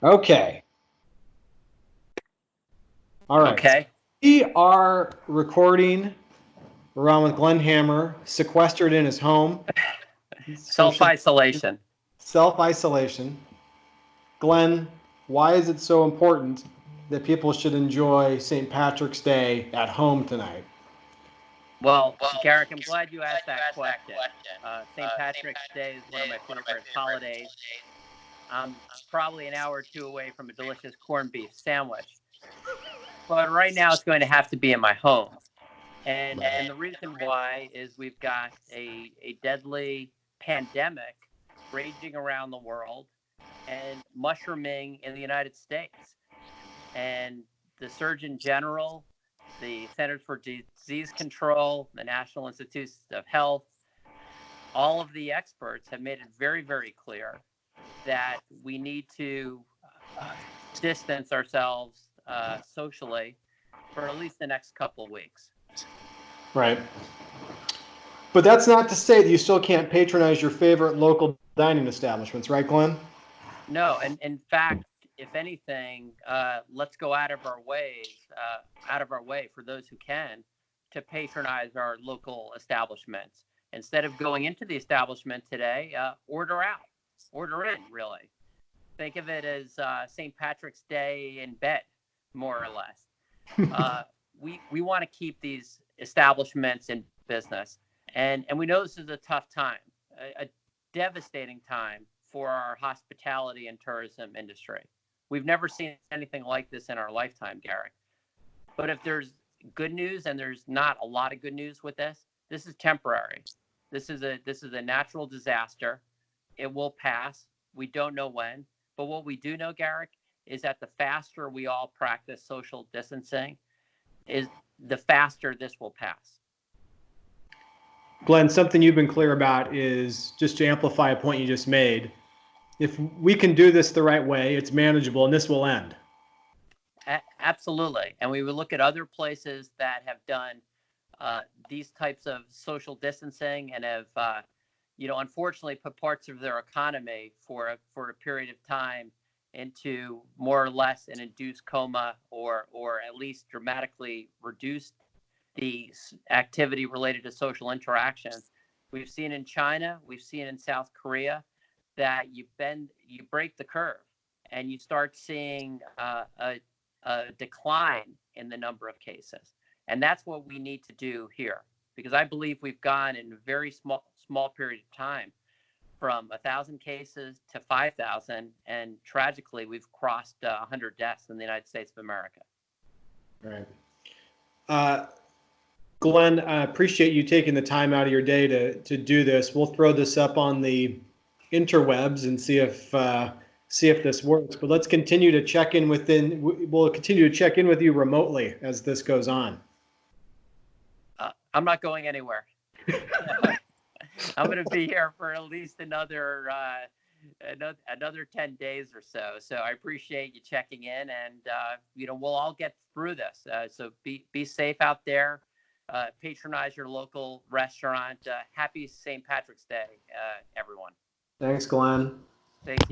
Okay. All right. Okay. We are recording around with Glenn Hammer, sequestered in his home. Social Self-isolation. self-isolation. Glenn, why is it so important that people should enjoy St. Patrick's Day at home tonight? Well, Garrick, I'm glad you asked that question. St. Patrick's Day is one of my favorite holidays. I'm probably an hour or two away from a delicious corned beef sandwich. But right now it's going to have to be in my home. And the reason why is we've got a deadly pandemic raging around the world and mushrooming in the United States. And the Surgeon General, the Centers for Disease Control, the National Institutes of Health, all of the experts have made it very, very clear that we need to uh, distance ourselves socially for at least the next couple of weeks. Right. But that's not to say that you still can't patronize your favorite local dining establishments, right, Glenn? No, and in fact, if anything, let's go out of our way for those who can, to patronize our local establishments. Instead of going into the establishment today, order out, order in. Really, think of it as St. Patrick's Day in bed, more or less. Uh, we want to keep these establishments in business, and we know this is a tough time, a devastating time for our hospitality and tourism industry. We've never seen anything like this in our lifetime, Garrick. But if there's good news, and there's not a lot of good news with this, this is temporary. This is a natural disaster. It will pass. We don't know when, but what we do know, Garrick, is that the faster we all practice social distancing, is the faster this will pass. Glenn, something you've been clear about is just to amplify a point you just made. If we can do this the right way, it's manageable and this will end. Absolutely. And we would look at other places that have done these types of social distancing and have, unfortunately put parts of their economy for a period of time into more or less an induced coma, or at least dramatically reduced the activity related to social interactions. We've seen in China, we've seen in South Korea that you break the curve, and you start seeing a decline in the number of cases. And that's what we need to do here, because I believe we've gone in a very small period of time from 1,000 cases to 5,000, and tragically, we've crossed 100 deaths in the United States of America. Right. Uh, Glenn, I appreciate you taking the time out of your day to do this. We'll throw this up on the interwebs and see if this works. But let's continue to check in we'll continue to check in with you remotely as this goes on. I'm not going anywhere. I'm going to be here for at least another 10 days or so. So I appreciate you checking in, and we'll all get through this. So be safe out there. Patronize your local restaurant. Happy St. Patrick's Day, everyone. Thanks, Glenn. Thank you.